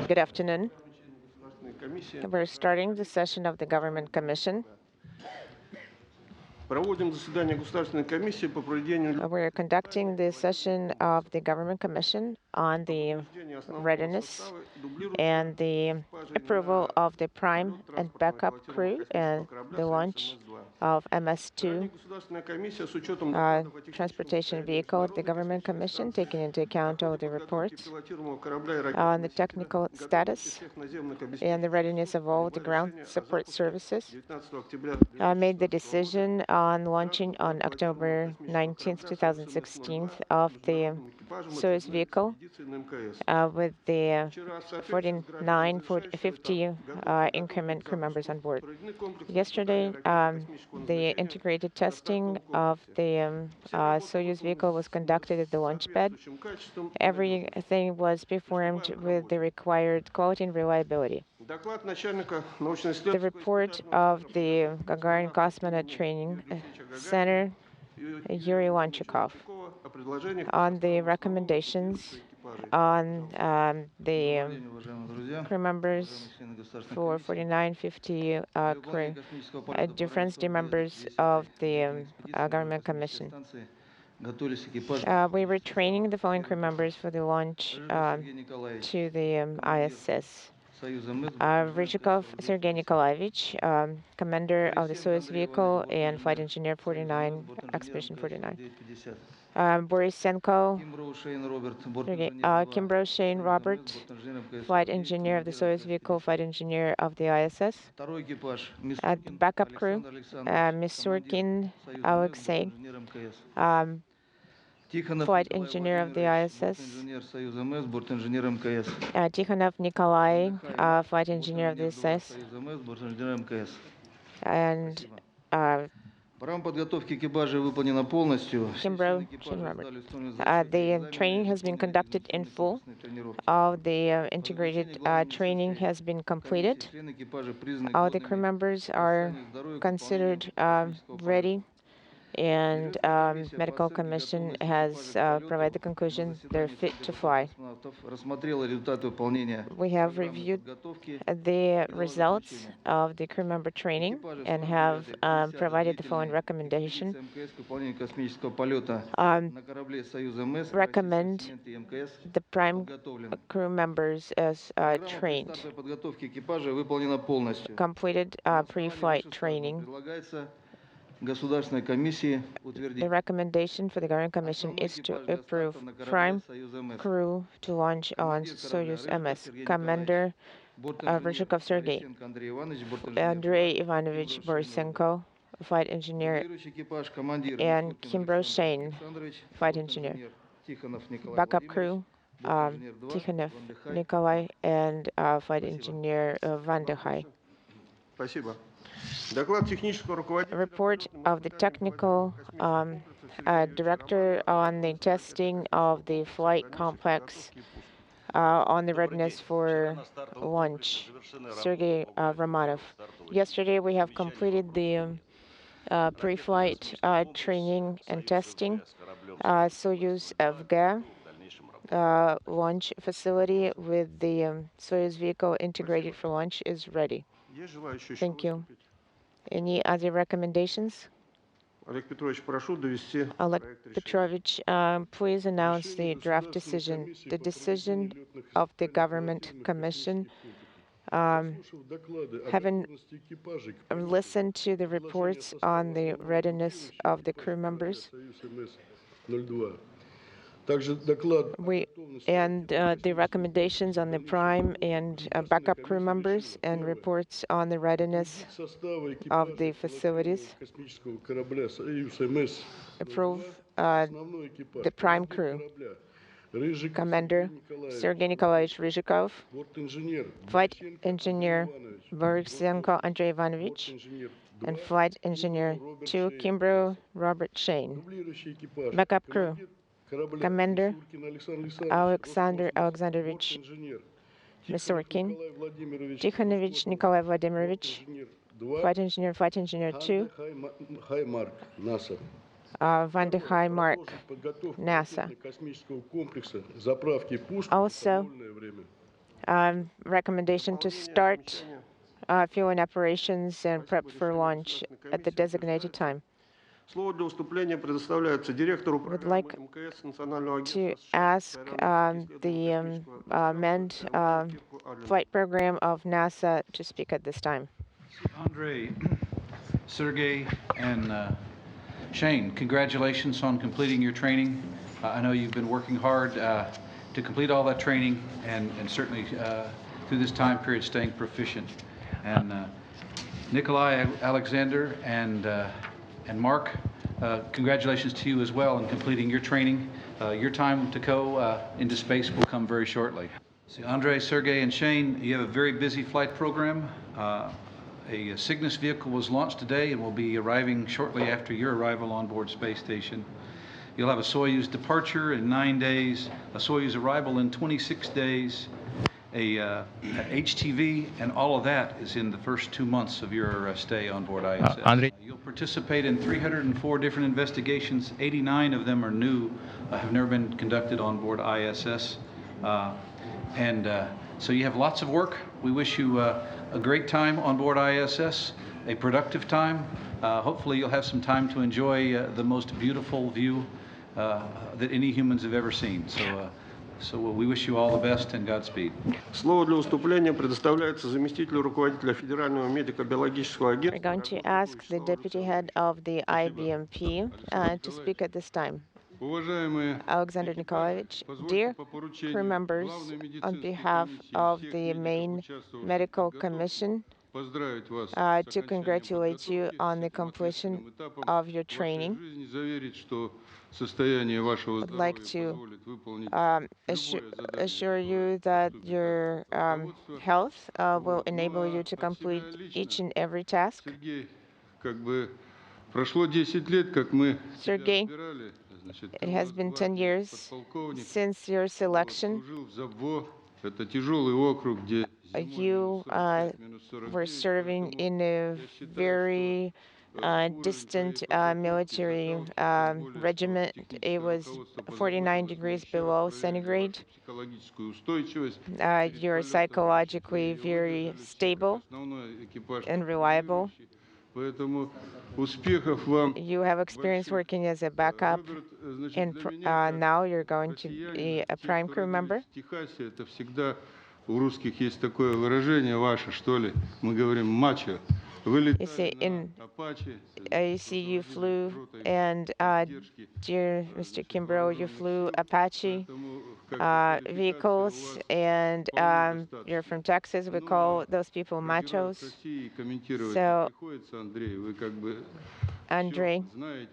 Good afternoon. We're starting the session of the Government Commission. We're conducting the session of the Government Commission on the readiness and the approval of the prime and backup crew and the launch of MS-2 transportation vehicle at the Government Commission, taking into account all the reports on the technical status and the readiness of all the ground support services. Made the decision on launching on October 19th, 2016 of the Soyuz vehicle with the 50 increment crew members on board. Yesterday, the integrated testing of the Soyuz vehicle was conducted at the launch pad. Everything was performed with the required quality and reliability. The report of the Gagarin Cosmonaut Training Center, Yuri Lanchikov, on the recommendations on the crew members for 4950 crew, difference the members of the Government Commission. We were training the following crew members for the launch to the ISS. Ryzhikov Sergei Nikolaevich, commander of the Soyuz vehicle and flight engineer 49, Expedition 49. Borisenko, Kimbrough Shane Robert, flight engineer of the Soyuz vehicle, flight engineer of the ISS. The backup crew, Misurkin Alexei, flight engineer of the ISS. Tikhonov Nikolai, flight engineer of the ISS. And Kimbrough Shane Robert. The training has been conducted in full. All the integrated training has been completed. All the crew members are considered ready, and medical commission has provided the conclusion they're fit to fly. We have reviewed the results of the crew member training and have provided the following recommendation. Recommend the prime crew members as trained, completed pre-flight training. The recommendation for the Government Commission is to approve prime crew to launch on Soyuz MS. Commander Ryzhikov Sergei, Andrei Ivanovich Borisenko, flight engineer, and Kimbrough Shane, flight engineer. Backup crew, Tikhonov Nikolai, and flight engineer Van der Hai. Report of the technical director on the testing of the flight complex on the readiness for launch, Sergei Romanov. Yesterday, we have completed the pre-flight training and testing. Soyuz FGA launch facility with the Soyuz vehicle integrated for launch is ready. Thank you. Any other recommendations? Oleg Petrovich, please announce the draft decision. The decision of the Government Commission, having listened to the reports on the readiness of the crew members, and the recommendations on the prime and backup crew members and reports on the readiness of the facilities, approve the prime crew. Commander Sergei Nikolaevich Ryzhikov, flight engineer Borisenko Andrei Ivanovich, and flight engineer 2 Kimbrough Robert Shane. Backup crew, Commander Alexander Alexandrovich Misurkin, Tikhonovich Nikolai Vladimirovich, flight engineer 2, Van der Heij Mark, NASA. Also, recommendation to start fueling operations and prep for launch at the designated time. Would like to ask the manned flight program of NASA to speak at this time. Andrei, Sergey, and Shane, congratulations on completing your training. I know you've been working hard to complete all that training and certainly through this time period staying proficient. And Nikolai, Alexander, and Mark, congratulations to you as well in completing your training. Your time to go into space will come very shortly. See, Andrei, Sergey, and Shane, you have a very busy flight program. A Cygnus vehicle was launched today and will be arriving shortly after your arrival on board Space Station. You'll have a Soyuz departure in 9 days, a Soyuz arrival in 26 days, a HTV, and all of that is in the first 2 months of your stay on board ISS. Andrei. You'll participate in 304 different investigations. 89 of them are new, have never been conducted on board ISS. So you have lots of work. We wish you a great time on board ISS, a productive time. Hopefully you'll have some time to enjoy the most beautiful view that any humans have ever seen. So we wish you all the best and Godspeed. Слово для выступления предоставляется заместителю руководителя Федерального медико-биологического агентства. We're going to ask the deputy head of the IBMP to speak at this time. Alexander Nikolaevich, dear crew members, on behalf of the main medical commission, to congratulate you on the completion of your training. I'd like to assure you that your health will enable you to complete each and every task. Sergey, it has been 10 years since your selection. You were serving in a very distant military regiment. It was 49 degrees below centigrade. You're psychologically very stable and reliable. You have experience working as a backup, and now you're going to be a prime crew member. У русских есть такое выражение ваше, что ли, мы говорим мачо. You see, in AEC you flew, and dear Mr. Kimbrough, you flew Apache vehicles, and you're from Texas. We call those people machos. So, Andrei,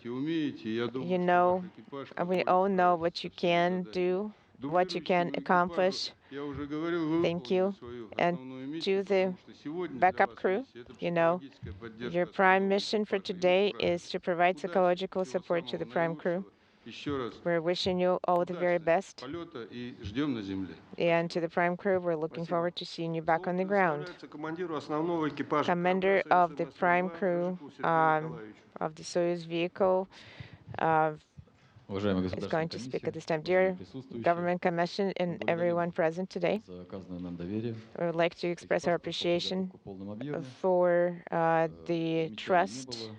you know, we all know what you can do, what you can accomplish. Thank you. And to the backup crew, you know, your prime mission for today is to provide psychological support to the prime crew. We're wishing you all the very best. And to the prime crew, we're looking forward to seeing you back on the ground. Commander of the prime crew of the Soyuz vehicle is going to speak at this time. Dear Government Commission and everyone present today, we would like to express our appreciation for the trust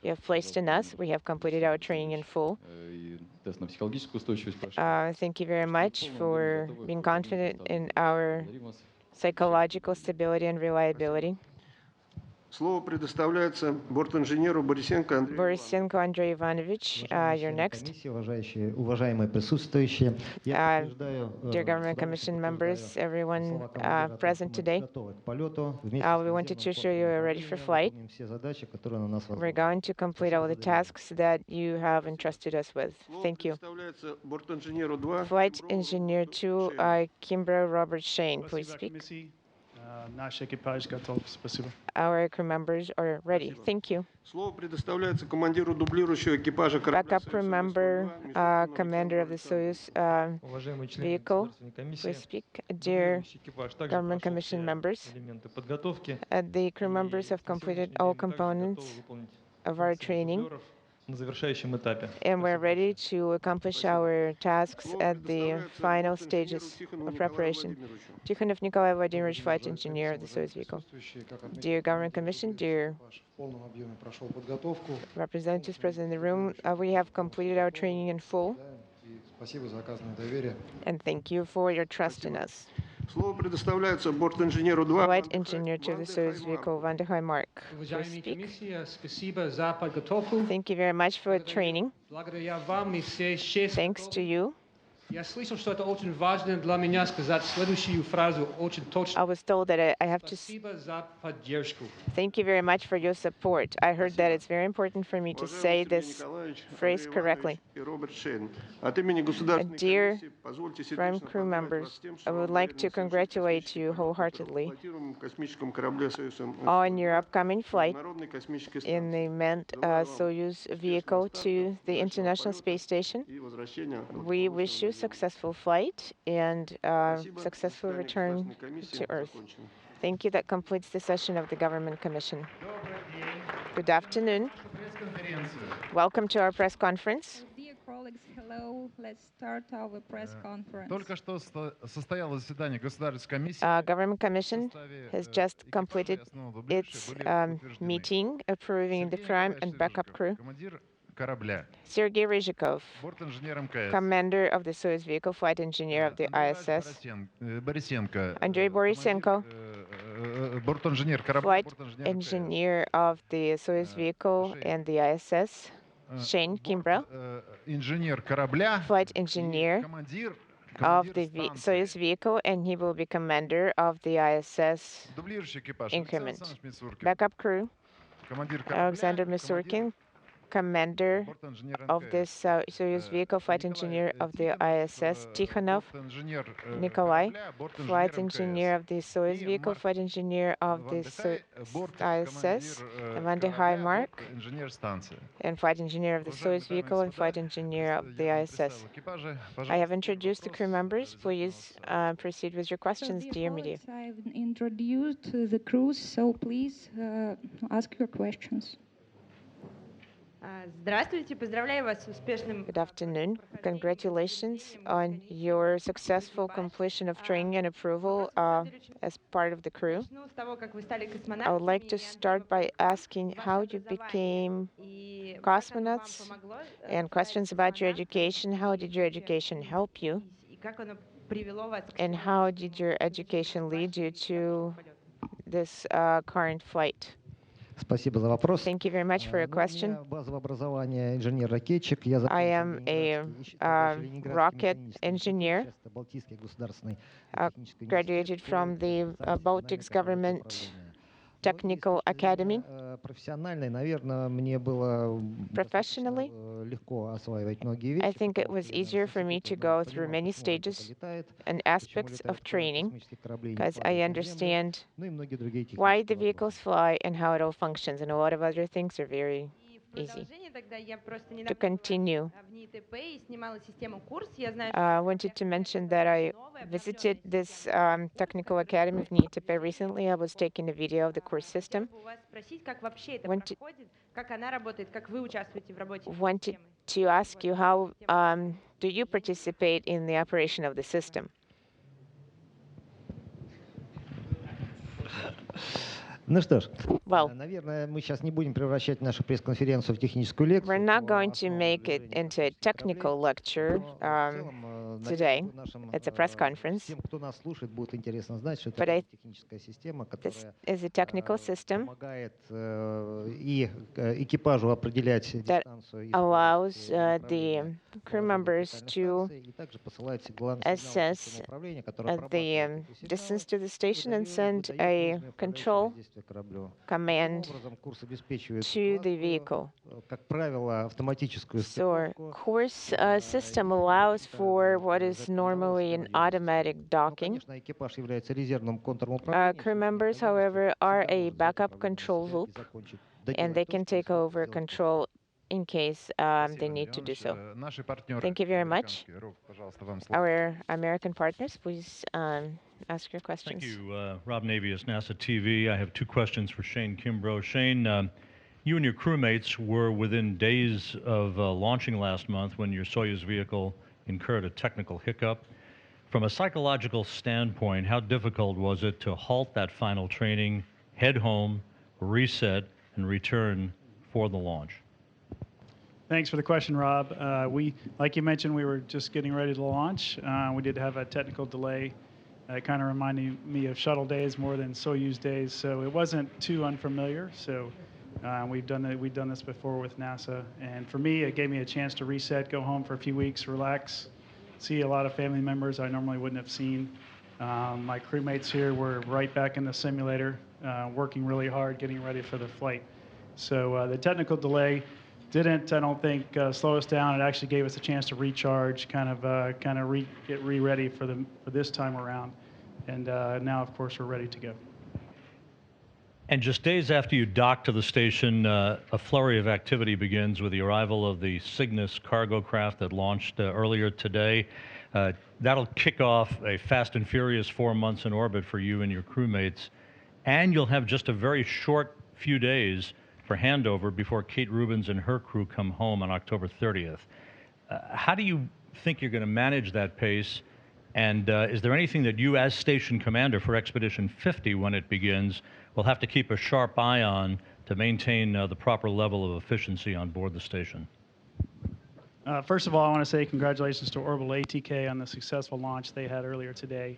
you have placed in us. We have completed our training in full. Thank you very much for being confident in our psychological stability and reliability. Слово предоставляется бортинженеру Борисенко Андрею. Борисенко Andrei Ivanovich, you're next. Dear Government Commission members, everyone present today, we wanted to assure you are ready for flight. We're going to complete all the tasks that you have entrusted us with. Thank you. Flight Engineer 2, Kimbrough Robert Shane, please speak. Наш экипаж готов. Спасибо. Our crew members are ready. Thank you. Слово предоставляется командиру дублирующего экипажа корабля. Backup crew member, commander of the Soyuz vehicle, please speak. Dear Government Commission members, the crew members have completed all components of our training. на завершающем этапе. and we're ready to accomplish our tasks at the final stages of preparation. Tikhonov Nikolai Vladimirovich, flight engineer of the Soyuz vehicle. Dear Government Commission, dear representatives present in the room, we have completed our training in full, and thank you for your trust in us. Слово предоставляется бортинженеру 2. Flight engineer to the Soyuz vehicle, Van der Heij Mark. Уважаемая Speak. комиссия, спасибо за подготовку. Thank you very much for training. Благодаря вам и все 6. Thanks to you. Я слышал, что это очень важно для меня сказать следующую фразу очень точно. I was told that I have to Спасибо за поддержку. thank you very much for your support. I heard that it's very important for me to say this phrase correctly. Dear Prime crew members, I would like to congratulate you wholeheartedly on your upcoming flight in the manned Soyuz vehicle to the International Space Station. We wish you successful flight and successful return to Earth. Thank you. That completes the session of the Government Commission. Good afternoon. Welcome to our press conference. Dear colleagues, hello. Let's start our press conference. Только что состоялось заседание Государственной комиссии. Government Commission has just completed its meeting approving the prime and backup crew. Командир корабля, Sergei Ryzhikov, бортинженер МКС. commander of the Soyuz vehicle, flight engineer of the ISS. Борисенко. Andrei Borisenko, Бортинженер корабля, flight бортинженер МКС. engineer of the Soyuz vehicle and the ISS. Shane Kimbrough, Инженер корабля, flight engineer командир of the Soyuz vehicle, and he will be commander of the ISS дублирующий экипаж. increment. Александр Мисуркин. Backup crew, Командир корабля, Alexander Misurkin, commander бортинженер of МКС. this Soyuz vehicle, flight engineer of the ISS. Tikhonov Бортинженер, Nikolai, корабля, бортинженер flight МКС. engineer of the Soyuz vehicle, flight engineer of the ISS. Van der Heij Mark, Инженер станции. and flight engineer of the Soyuz vehicle and flight engineer of the ISS. I have introduced the crew members. Please proceed with your questions, Dear dear media. colleagues, I've introduced the crews, so please ask your questions. Здравствуйте, поздравляю вас с успешным. Good afternoon. Congratulations on your successful completion of training and approval as part of the crew. Начну с того, как вы стали I would like to космонавтами, start by asking how you became и cosmonauts как оно вам помогло, and questions about your education. How did your education help you? и как оно привело вас к And how did your education lead you to this current flight? Спасибо за вопрос. Thank you very much for your У question. меня базовое образование инженер-ракетчик. Я I am a rocket engineer, Балтийский государственный технический graduated from the Baltics Government Technical Academy. Профессионально, наверное, мне было Professionally, легко осваивать многие вещи. I think it was easier for me to go through many stages and aspects of training because I understand why the vehicles fly and how it all functions, and a lot of other things are very И в easy. продолжение тогда я просто To недавно continue, в НИИТП и снимала систему курс. Я знаю, I wanted to mention that I visited this technical academy of NITP recently. I was taking a video of the course system. у вас спросить, как вообще это Wanted- проходит, как она работает, как вы участвуете в работе Wanted системы. to ask you how do you participate in the operation of the system? Ну что ж, Well, наверное, мы сейчас не будем превращать нашу пресс-конференцию в техническую лекцию. we're not по going to основам make it движения into a космических technical кораблей, lecture но в целом, today. наверное, нашим, It's a press conference, Тем, кто нас слушает, будет интересно знать, что это but I- такая техническая система, This которая is a technical system помогает и экипажу определять that дистанцию и allows скорость направления the crew по members орбитальной to станции, и также посылает сигнал assess системы управления, которая the обрабатывает эти distance сигналы to the station and выдает send a нужное управляющее control воздействие кораблю. command Таким образом, курс обеспечивает to the гладкую, vehicle. как правило, автоматическую So стыковку. course system allows for what is normally an automatic Ну, docking. конечно, экипаж является резервным контуром управления. Crew members, however, are a backup control loop, and they can take over control in case they need to do so. Наши партнеры, Thank you very much. американские. Роб, пожалуйста, вам слово. Our American partners, please ask your Thank questions. you. Rob Navius, NASA TV. I have two questions for Shane Kimbrough. Shane, you and your crewmates were within days of launching last month when your Soyuz vehicle incurred a technical hiccup. From a psychological standpoint, how difficult was it to halt that final training, head home, reset, and return for the launch? Thanks for the question, Rob. Like you mentioned, we were just getting ready to launch. We did have a technical delay. It kind of reminded me of shuttle days more than Soyuz days, so it wasn't too unfamiliar. So we've done this before with NASA, and for me, it gave me a chance to reset, go home for a few weeks, relax, see a lot of family members I normally wouldn't have seen. My crewmates here were right back in the simulator, working really hard, getting ready for the flight. So the technical delay didn't, I don't think, slow us down. It actually gave us a chance to recharge, get ready for this time around. And now, of course, we're ready to go. And just days after you dock to the station, a flurry of activity begins with the arrival of the Cygnus cargo craft that launched earlier today. That'll kick off a fast and furious 4 months in orbit for you and your crewmates. And you'll have just a very short few days for handover before Kate Rubins and her crew come home on October 30th. How do you think you're going to manage that pace? And is there anything that you, as station commander for Expedition 50 when it begins, will have to keep a sharp eye on to maintain the proper level of efficiency on board the station? First of all, I want to say congratulations to Orbital ATK on the successful launch they had earlier today.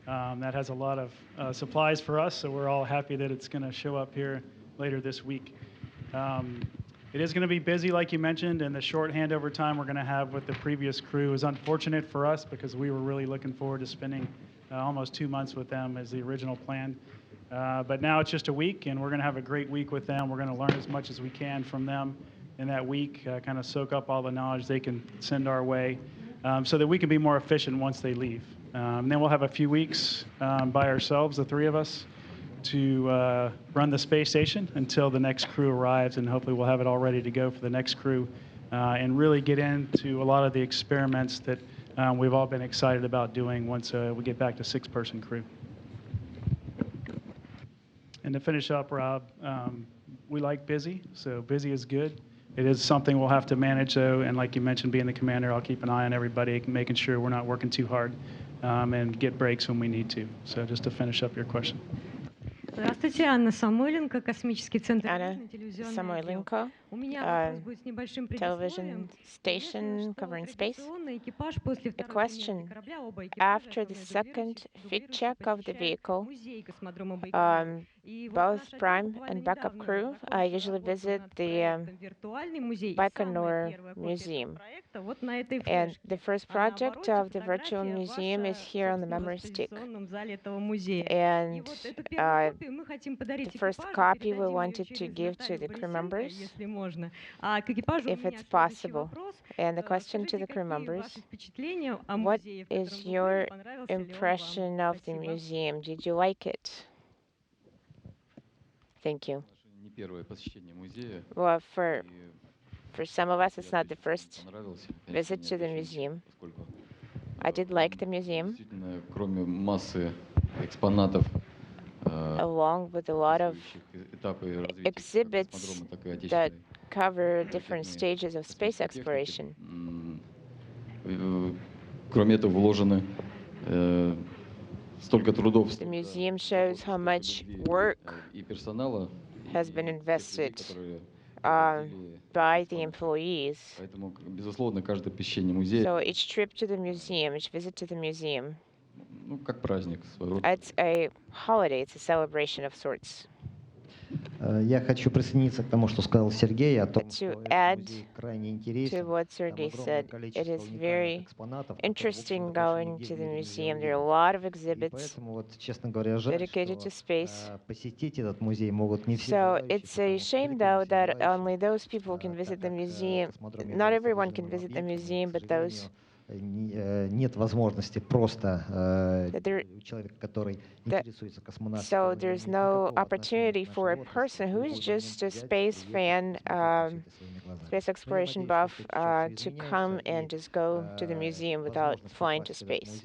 That has a lot of supplies for us, so we're all happy that it's going to show up here later this week. It is going to be busy, like you mentioned, and the short handover time we're going to have with the previous crew is unfortunate for us because we were really looking forward to spending almost 2 months with them as the original plan. But now it's just a week, and we're going to have a great week with them. We're going to learn as much as we can from them in that week, kind of soak up all the knowledge they can send our way so that we can be more efficient once they leave. Then we'll have a few weeks by ourselves, the three of us, to run the space station until the next crew arrives, and hopefully we'll have it all ready to go for the next crew and really get into a lot of the experiments that we've all been excited about doing once we get back to 6-person crew. And to finish up, Rob, we like busy, so busy is good. It is something we'll have to manage, though, and like you mentioned, being the commander, I'll keep an eye on everybody, making sure we're not working too hard and get breaks when we need to. So just to finish up your question. Здравствуйте, Анна Самойленко, Космический центр Anna телевизионный отдел. Samoilenko, У меня вопрос будет с небольшим television предисловием. station covering space. Экспедиционный экипаж после A второй question. перемены корабля, оба экипажа After the основной second дублирующие, fit check of the посещают vehicle, музей космодрома Байконур. И вот both наш отдел prime буквально and backup недавно crew закончил usually работу visit над the проектом «Виртуальный музей». И Baikonur самая первая копия этого Museum. проекта вот на этой And флешке. the first А на project обороте of the virtual фотография museum is ваша, here on the собственно, в memory stick. экспозиционном зале этого музея. И And вот эту первую копию мы хотим подарить the first экипажу, copy we передадим её wanted to через give to Наталью the crew Борисенко, members, если можно. А к экипажу у if меня it's следующий possible. вопрос. And the question to Скажите, the crew какие members, ваши впечатления о what музее, в is котором вы были, your понравился ли он вам? impression of the Спасибо. museum? Did you like it? Thank you. Не первое посещение музея. Well, for И some of us, it's not the мне first понравился, visit конечно, to the необычный, museum. поскольку I did like the museum, действительно, кроме массы экспонатов, along with a lot of описывающих этапы развития как exhibits космодрома, так и that отечественной cover different ракетной stages of space космической техники, exploration. Кроме этого, вложено столько трудов, The столько museum shows how much людей, work и персонала, has been и тех людей, invested которые by проводили the employees. Поэтому, безусловно, каждое посещение музея, So each trip to the museum, each visit to the museum, ну, как праздник своего рода. it's a holiday, it's a celebration of sorts. Я хочу присоединиться к тому, что сказал Сергей, о том, To что этот add музей крайне To интересен. what Там Sergey огромное said, it количество is уникальных very экспонатов, которые, в interesting общем-то, больше going нигде to в the мире нельзя museum. There are a увидеть. lot of И exhibits поэтому, вот, честно говоря, жаль, dedicated что to space. посетить этот музей могут не все So желающие, it's a потому что shame, далеко не though, все that желающие. only those people can visit the museum. Not everyone can visit the museum, but those нет возможности просто у человека, который интересуется космонавтикой. So there's no opportunity for a person who is just a space fan, space exploration buff, to come and just go to the museum without flying to space.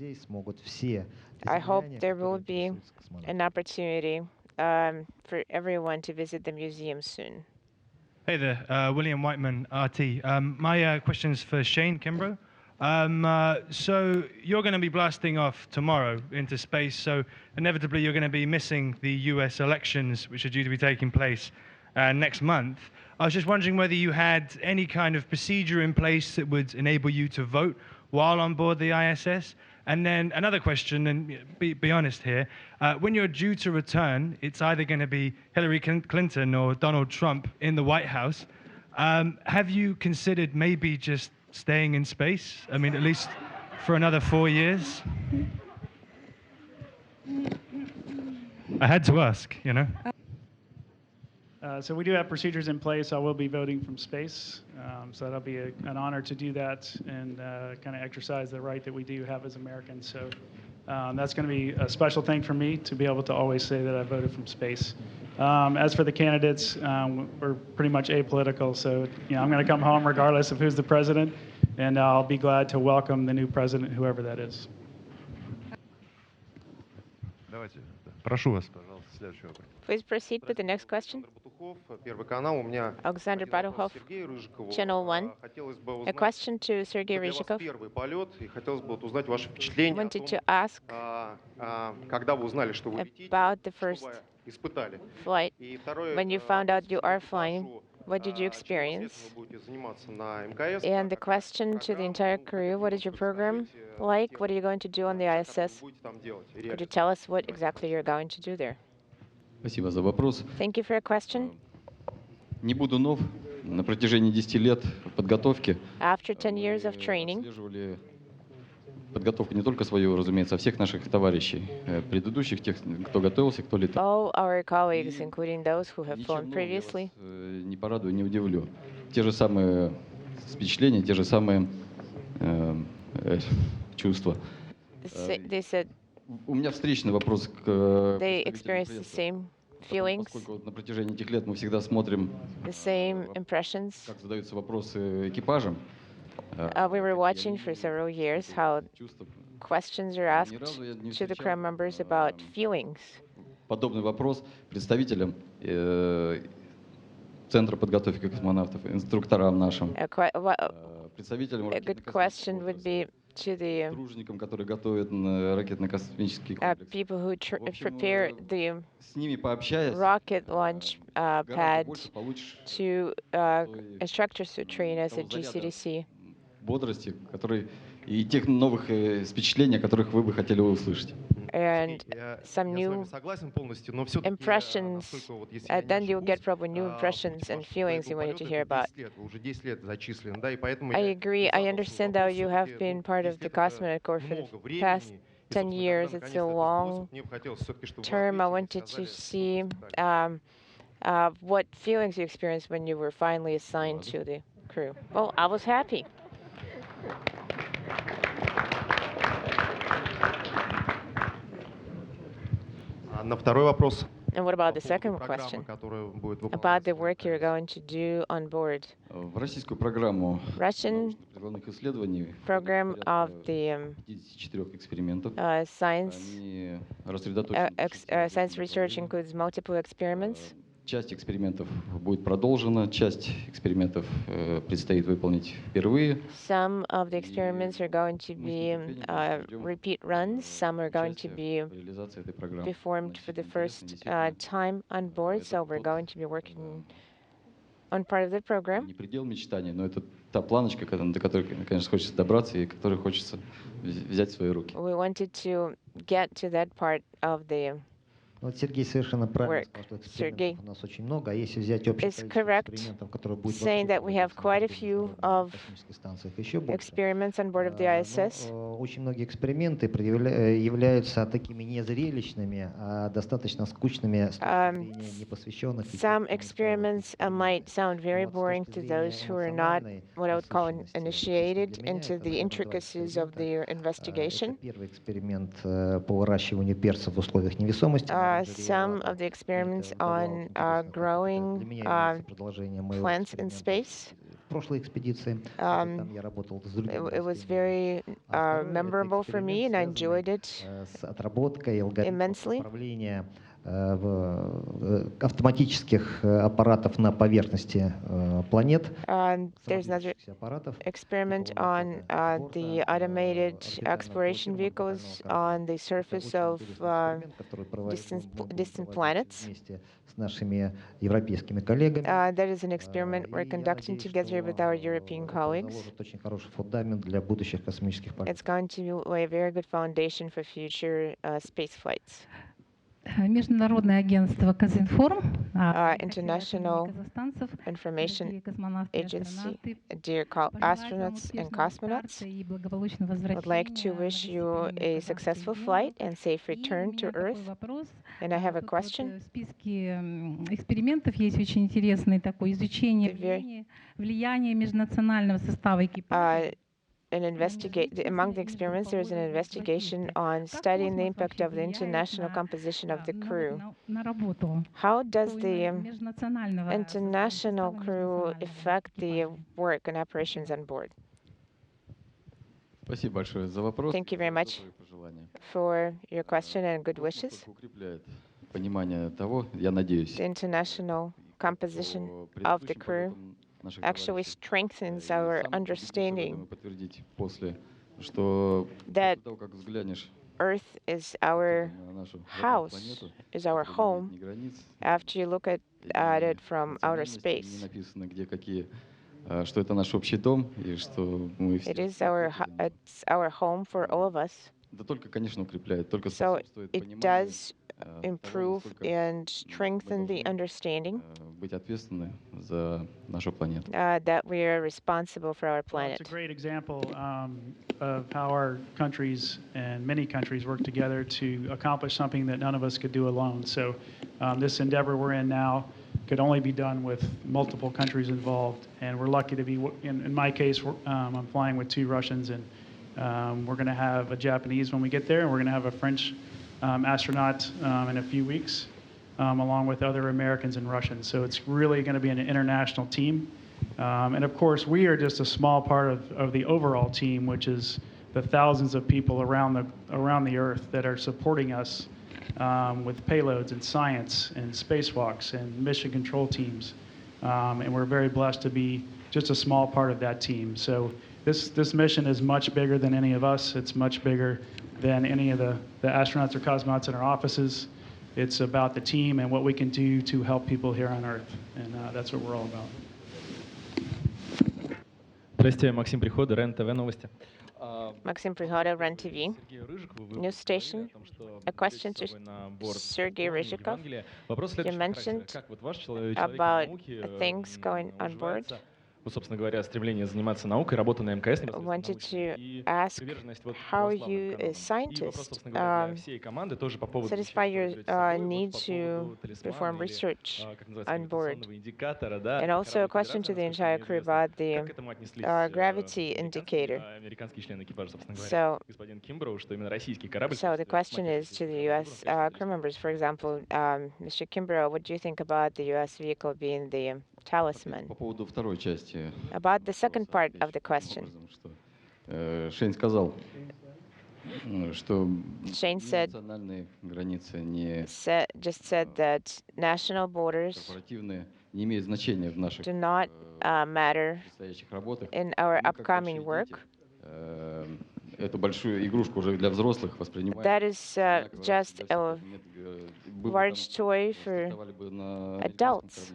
I hope there will be an opportunity for everyone to visit the museum soon. Hey there, William Whiteman, RT. My question is for Shane Kimbrough. So you're going to be blasting off tomorrow into space, so inevitably you're going to be missing the US elections, which are due to be taking place next month. I was just wondering whether you had any kind of procedure in place that would enable you to vote while on board the ISS. And then another question, and be honest here, when you're due to return, it's either going to be Hillary Clinton or Donald Trump in the White House. Have you considered maybe just staying in space? I mean, at least for another 4 years? I had to ask, you know. So we do have procedures in place. I will be voting from space. So that'll be an honor to do that and kind of exercise the right that we do have as Americans. So that's going to be a special thing for me to be able to always say that I voted from space. As for the candidates, we're pretty much apolitical. So I'm going to come home regardless of who's the president, and I'll be glad to welcome the new president, whoever that is. Давайте. Прошу вас, пожалуйста, следующий вопрос. Please proceed with the next question. Alexander Batuhov, Channel 1. A question to Sergei Ryzhikov. I wanted to ask about the first flight. When you found out you are flying, what did you experience? And the question to the entire crew, what is your program like? What are you going to do on the ISS? Could you tell us what exactly you're going to do there? Спасибо за вопрос. Thank you for your question. Не буду нов. На протяжении 10 лет подготовки After 10 years of training, отслеживали подготовку не только свою, разумеется, а всех наших товарищей, предыдущих, тех, кто готовился, кто летал. all our colleagues, including those who have flown previously. Не порадую, не удивлю. Те же самые впечатления, те же самые чувства. They said У меня встречный вопрос к they experienced the same feelings, поскольку на протяжении этих лет мы всегда смотрим, the same impressions. как задаются вопросы экипажам. We were watching for several years how questions are asked to the crew members about feelings. Подобный вопрос представителям Центра подготовки космонавтов, инструкторам нашим, представителям A good question would be to the сотрудникам, которые готовят ракетно-космический комплекс. people who prepare the С ними пообщаясь, rocket launch pad больше получишь to instructors who train us at GCDC. бодрости, которые и тех новых впечатлений, о которых вы бы хотели услышать. And some new impressions, then you'll get probably new impressions and feelings you wanted to hear about. I agree. I understand that you have been part of the Cosmonaut Corps for the past 10 years. It's a long term. I wanted to see what feelings you experienced when you were finally assigned to the crew. Well, I was happy. На второй вопрос. And what about the second question? About the work you're going to do on board? В российскую программу Russian прикладных исследований program of the 54 экспериментов. science Они рассредоточены. science research includes multiple experiments. Часть экспериментов будет продолжена, часть экспериментов предстоит выполнить впервые. Some of the experiments are going to be repeat runs. Some are going to be performed for the first time on board. So we're going to be working on part of the program. Не предел мечтаний, но это та планочка, до которой, конечно, хочется добраться и которую хочется взять в свои руки. We wanted to get to that part of the Вот Сергей совершенно правильно сказал, что экспериментов у нас очень много, а если взять общее количество экспериментов, которые будут saying that we have quite a few of experiments on board of the ISS. Очень многие эксперименты являются такими не зрелищными, а достаточно скучными с точки зрения непосвященных. Some experiments might sound very boring to those who are not what I would call initiated into the intricacies of the investigation. Первый эксперимент по выращиванию перцев в условиях невесомости. Some of the experiments on growing plants in space. It was very memorable for me, and I enjoyed it immensely. автоматических аппаратов на поверхности планет. There's another experiment on the automated exploration vehicles on the surface of distant planets. С нашими европейскими коллегами. That is an experiment we're conducting together with our European colleagues. Очень хороший фундамент для будущих космических полетов. It's going to lay a very good foundation for future space flights. Международное агентство Казинформ, International Information Agency, dear astronauts and cosmonauts, would like to wish you a successful flight and safe return to Earth. And I have a question. В списке экспериментов есть очень интересное такое изучение влияния межнационального состава экипажа. Among the experiments, there is an investigation on studying the impact of the international composition of the crew. How does the international crew affect the work and operations on board? Спасибо большое за вопрос. Thank you very much for your question and good wishes. Укрепляет понимание того, я надеюсь. The international composition of the crew actually strengthens our understanding that Earth is our house, is our home, after you look at it from outer space. It is our home for all of us. So it does improve and strengthen the understanding that we are responsible for our planet. It's a great example of how our countries and many countries work together to accomplish something that none of us could do alone. So this endeavor we're in now could only be done with multiple countries involved, and we're lucky to be, in my case, I'm flying with 2 Russians, and we're going to have a Japanese when we get there, and we're going to have a French astronaut in a few weeks, along with other Americans and Russians. So it's really going to be an international team. And of course, we are just a small part of the overall team, which is the thousands of people around the Earth that are supporting us with payloads and science and spacewalks and mission control teams. And we're very blessed to be just a small part of that team. So this mission is much bigger than any of us. It's much bigger than any of the astronauts or cosmonauts in our offices. It's about the team and what we can do to help people here on Earth. And that's what we're all about. Здрасте, Максим Прихода, РЕН-ТВ новости. Maxim Prihoda, REN TV, news station. A question to Sergei Ryzhikov. You mentioned about things going on board. Собственно говоря, стремление заниматься наукой, работа на МКС. Wanted to ask how you, a scientist, satisfy your need to perform research on board. And also a question to the entire crew about the gravity indicator. So the question is to the U.S. Crew members, for example, Mr. Kimbrough, what do you think about the U.S. vehicle being the talisman? About the second part of the question. Shane сказал, что Shane said that national borders do not matter in our upcoming work. Эту большую игрушку уже для взрослых воспринимают. That is just a large toy for adults.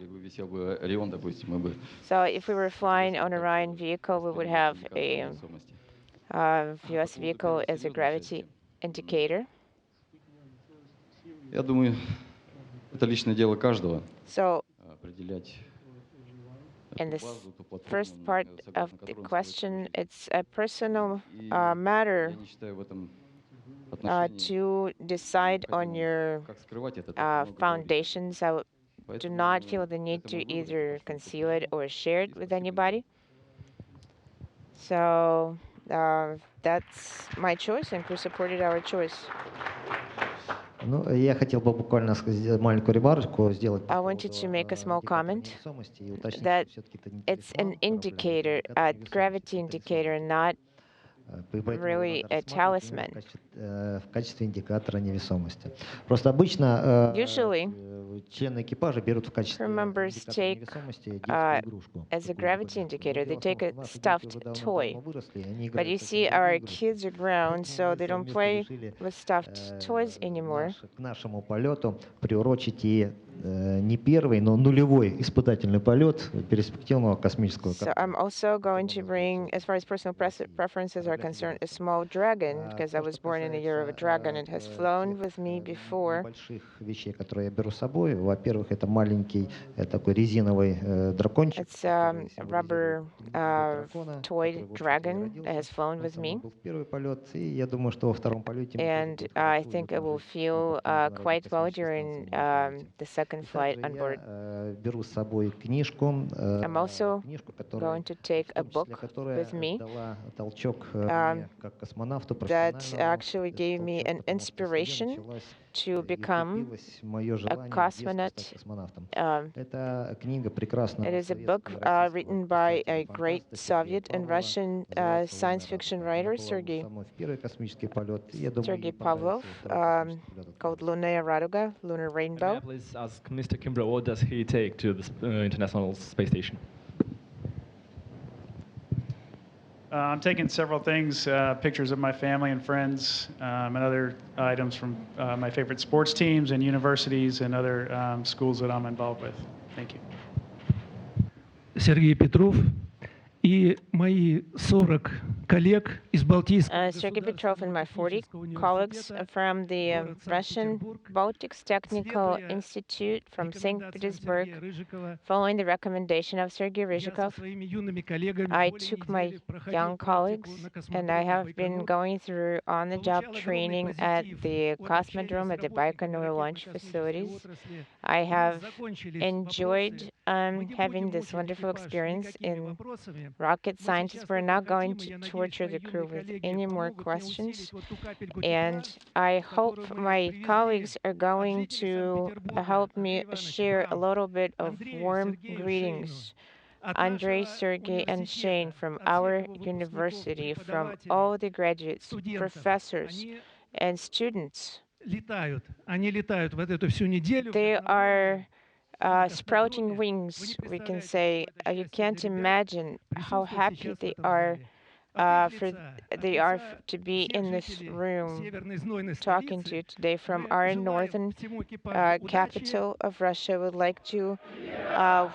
So if we were flying on Orion vehicle, we would have a US vehicle as a gravity indicator. Я думаю, это личное дело каждого. So определять. In this first part of the question, it's a personal matter to decide on your foundations. I do not feel the need to either conceal it or share it with anybody. So that's my choice, and crew supported our choice. Ну, я хотел бы буквально маленькую ремарку сделать. I wanted to make a small comment that it's an indicator, a gravity indicator, not really a talisman. В качестве индикатора невесомости. Просто обычно Usually, члены экипажа берут в качестве crew members индикатора take невесомости детскую игрушку. as a gravity indicator, they Дело в take том, a что наши stuffed девушки уже toy. давно выросли, они But играют you с see, этими our игрушками. kids are grown, so they don't Совместно play решили with stuffed toys anymore. к нашему полету приурочить и не первый, но нулевой испытательный полет перспективного космического So I'm also going to bring, as far as personal preferences are concerned, a small dragon, because I was born in the year of a dragon. It has flown with me before. Больших вещей, которые я беру с собой. Во-первых, это маленький такой резиновый дракончик. It's a rubber toy dragon that has flown with me. Был в первый полет, и я думаю, что во втором полете And I think it will feel quite well during the second flight on board. беру с собой книжку, I'm also книжку, going to take a book with me дала толчок мне как космонавту that профессиональному. actually gave me an inspiration to become a cosmonaut. Эта книга прекрасна. It is a book written by a great Soviet and Russian science fiction writer, Sergei Pavlov, called Lunaya Raduga, Lunar May I Rainbow. please ask Mr. Kimbrough, what does he take to the International Space Station? I'm taking several things, pictures of my family and friends, and other items from my favorite sports teams and universities and other schools that I'm involved with. Thank you. Сергей Петров и мои 40 коллег из Балтийского Sergei Petrov and my 40 colleagues from the Russian Baltics Technical Institute from St. Petersburg, following the recommendation of Sergei Ryzhikov, I took my young colleagues and I have been going through on-the-job training at the Cosmodrome at the Baikonur launch facilities. I have enjoyed having this wonderful experience in rocket science. We're not going to torture the crew with any more questions. And I hope my colleagues are going to help me share a little bit of warm greetings. Andrei, Sergey, and Shane from our university, from all the graduates, professors, and students. They are sprouting wings, we can say. You can't imagine how happy they are to be in this room talking to you today from our northern capital of Russia. Would like to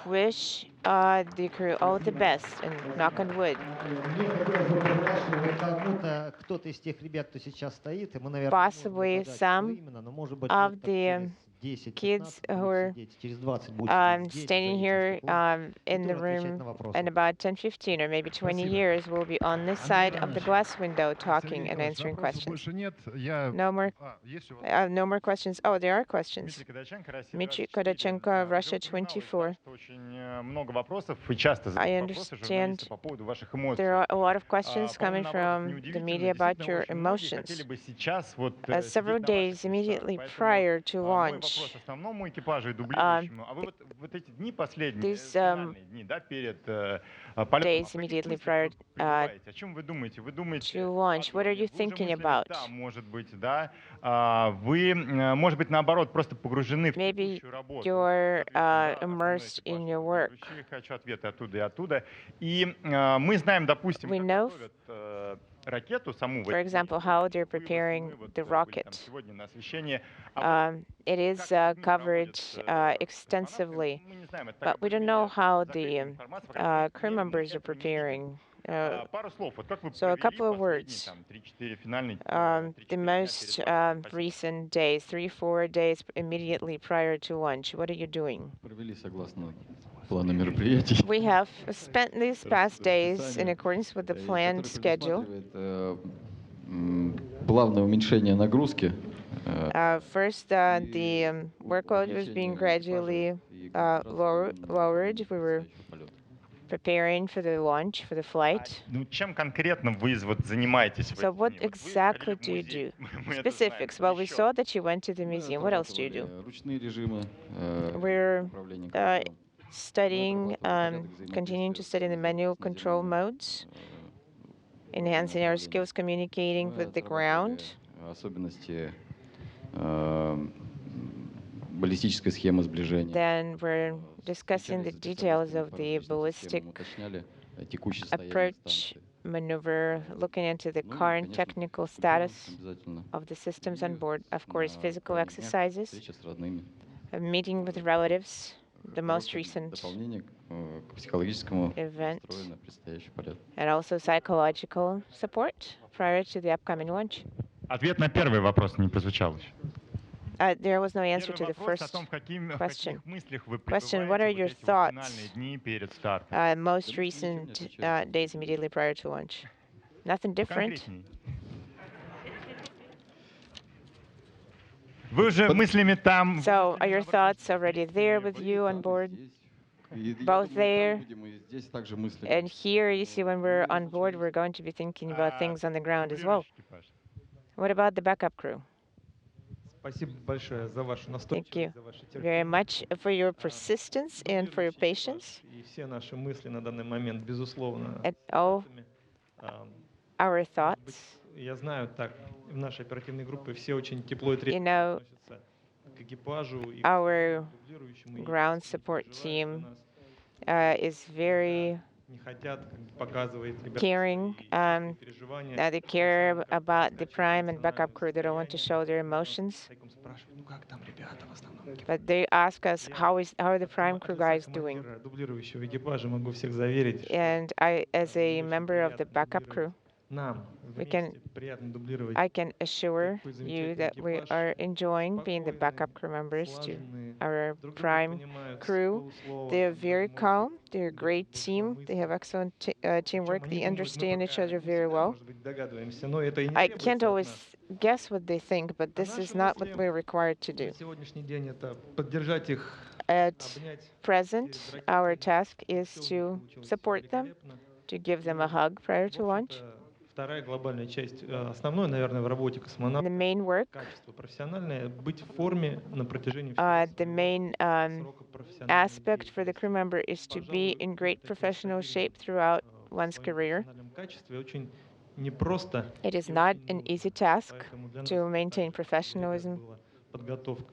wish the crew all the best and knock on wood. Possibly some of the kids who are standing here in the room in about 10, 15, or maybe 20 years will be on this side of the glass window talking and answering questions. No more questions. Oh, there are questions. Dmitry Kodachenko, Russia 24. I understand there are a lot of questions coming from the media about your emotions. Several days immediately prior to launch, these days immediately prior to launch, what are you thinking about? Maybe you're immersed in your work. We know, for example, how they're preparing the rocket. It is covered extensively, but we don't know how the crew members are preparing. So a couple of words. The most recent days, 3-4 days immediately prior to launch, what are you doing? We have spent these past days in accordance with the planned schedule. First, the workload was being gradually lowered. We were preparing for the launch, for the flight. So what exactly do you do? Specifics. Well, we saw that you went to the museum. What else do you do? We're studying, continuing to study the manual control modes. enhancing our skills communicating with the ground. Особенности баллистической схемы сближения. Then we're discussing the details of the ballistic approach maneuver, looking into the current technical status of the systems on board. Of course, physical exercises, a meeting with relatives, the most recent event, and also psychological support prior to the upcoming launch. Ответ на первый вопрос не прозвучал еще. There was no answer to the first question. Question, what are your thoughts most recent days immediately prior to launch? Nothing different. Вы уже мыслями там. So are your thoughts already there with you on board? Both there and here, you see, when we're on board, we're going to be thinking about things on the ground as well. What about the backup crew? Thank you very much for your persistence and for your patience. And all our thoughts, you know, our ground support team is very caring. They care about the prime and backup crew. They don't want to show their emotions. But they ask us, how are the prime crew guys doing? And I, as a member of the backup crew, I can assure you that we are enjoying being the backup crew members to our prime crew. They are very calm. They're a great team. They have excellent teamwork. They understand each other very well. I can't always guess what they think, but this is not what we're required to do. At present, our task is to support them, to give them a hug prior to launch. Вторая глобальная часть, основное, наверное, в работе космонавта, качество профессиональное, быть в форме на протяжении the main aspect for the crew member is to be in great professional shape throughout one's career. It is not an easy task to maintain professionalism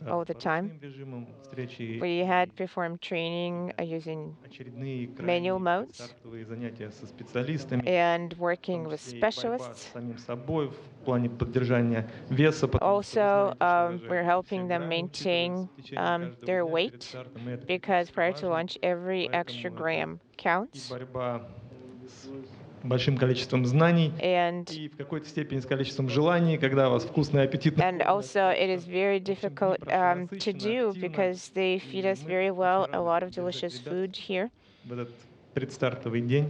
all the time. We had performed training using manual modes and working with specialists. Also, we're helping them maintain their weight, because prior to launch, every extra gram counts. Большим количеством знаний и в какой-то степени с количеством желаний, когда у вас вкусный аппетит. And also, it is very difficult to do because they feed us very well, a lot of delicious food here. В этот предстартовый день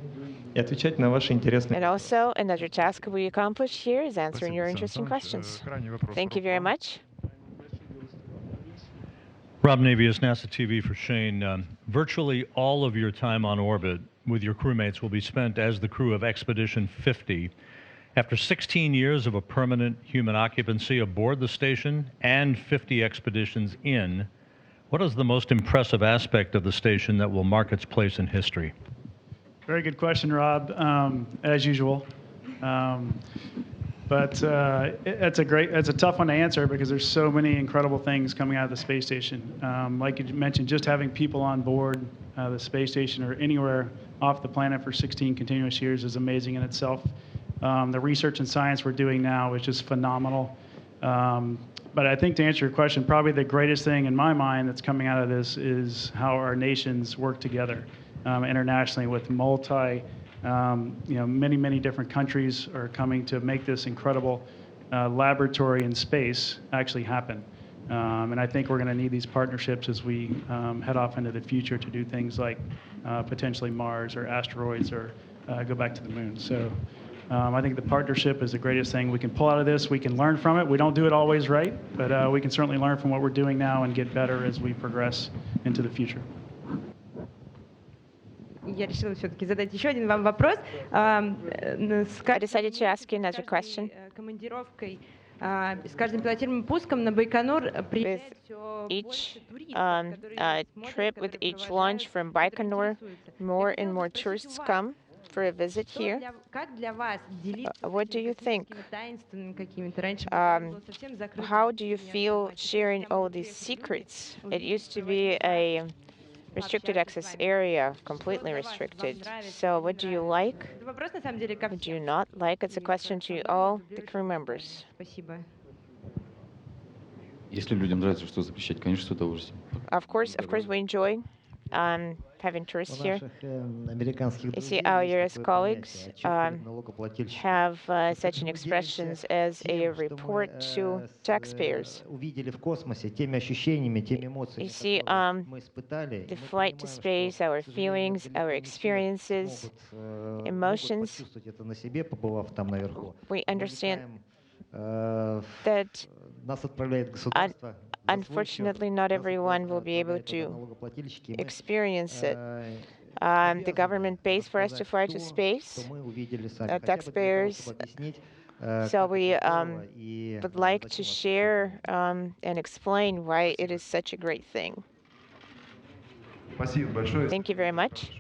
и отвечать на ваши интересные. And also, another task we accomplish here is answering your interesting questions. Thank you very much. Rob Navius, NASA TV for Shane. Virtually all of your time on orbit with your crewmates will be spent as the crew of Expedition 50. After 16 years of a permanent human occupancy aboard the station and 50 expeditions in, what is the most impressive aspect of the station that will mark its place in history? Very good question, Rob, as usual. But it's a tough one to answer because there's so many incredible things coming out of the space station. Like you mentioned, just having people on board the space station or anywhere off the planet for 16 continuous years is amazing in itself. The research and science we're doing now is just phenomenal. But I think to answer your question, probably the greatest thing in my mind that's coming out of this is how our nations work together internationally with many different countries are coming to make this incredible laboratory in space actually happen. And I think we're going to need these partnerships as we head off into the future to do things like potentially Mars or asteroids or go back to the moon. So I think the partnership is the greatest thing we can pull out of this. We can learn from it. We don't do it always right, but we can certainly learn from what we're doing now and get better as we progress into the future. Я решила все-таки задать еще один вам вопрос. I decided to ask you another question. Командировкой с каждым пилотируемым пуском на Байконур приезжает все больше туристов, trip with each launch from Baikonur, more and more tourists come for a visit here. What do you think? How do you feel sharing all these secrets? It used to be a restricted access area, completely restricted. So what do you like? What do you not like? It's a question to all the crew members. Если людям нравится, что запрещать, конечно, с удовольствием. Of course, we enjoy having tourists here. You see, our US colleagues have such an expressions as a report to taxpayers. You see, the flight to space, our feelings, our experiences, emotions, we understand that unfortunately not everyone will be able to experience it. The government pays for us to fly to space, taxpayers. So we would like to share and explain why it is such a great thing. Thank you very much.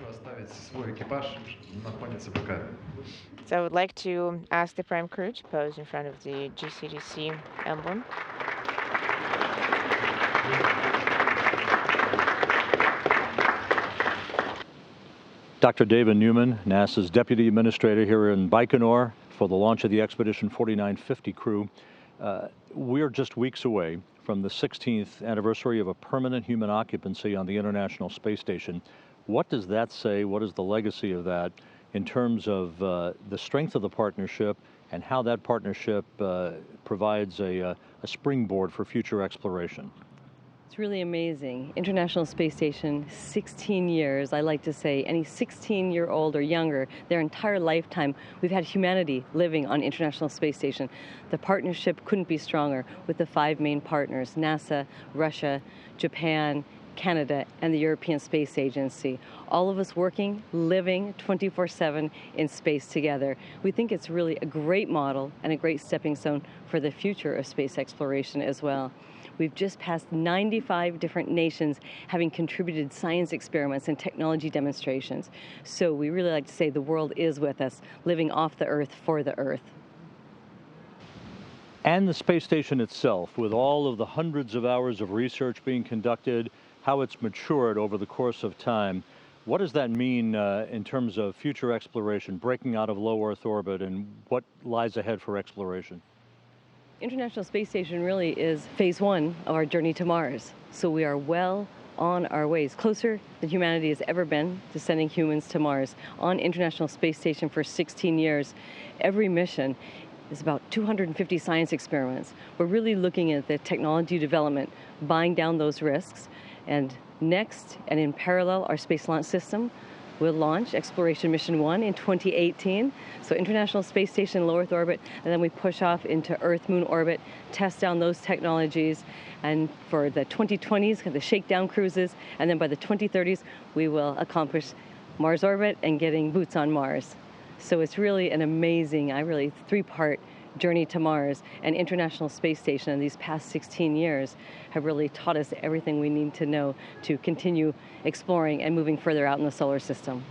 So I would like to ask the Prime Crew to pose in front of the GCDC emblem. Dr. David Newman, NASA's Deputy Administrator here in Baikonur for the launch of the Expedition 4950 crew. We're just weeks away from the 16th anniversary of a permanent human occupancy on the International Space Station. What does that say? What is the legacy of that in terms of the strength of the partnership and how that partnership provides a springboard for future exploration? It's really amazing. International Space Station, 16 years. I like to say any 16-year-old or younger, their entire lifetime, we've had humanity living on International Space Station. The partnership couldn't be stronger with the 5 main partners, NASA, Russia, Japan, Canada, and the European Space Agency. All of us working, living 24/7 in space together. We think it's really a great model and a great stepping stone for the future of space exploration as well. We've just passed 95 different nations having contributed science experiments and technology demonstrations. So we really like to say the world is with us, living off the Earth for the Earth. And the space station itself, with all of the hundreds of hours of research being conducted, how it's matured over the course of time. What does that mean in terms of future exploration, breaking out of low Earth orbit, and what lies ahead for exploration? International Space Station really is phase 1 of our journey to Mars. So we are well on our ways, closer than humanity has ever been to sending humans to Mars. On International Space Station for 16 years, every mission is about 250 science experiments. We're really looking at the technology development, buying down those risks, and next, and in parallel, our Space Launch System will launch Exploration Mission 1 in 2018. So International Space Station, low Earth orbit, and then we push off into Earth-Moon orbit, test down those technologies, and for the 2020s, the shakedown cruises, and then by the 2030s, we will accomplish Mars orbit and getting boots on Mars. So it's really an amazing, 3-part journey to Mars, and International Space Station in these past 16 years have really taught us everything we need to know to continue exploring and moving further out in the solar system.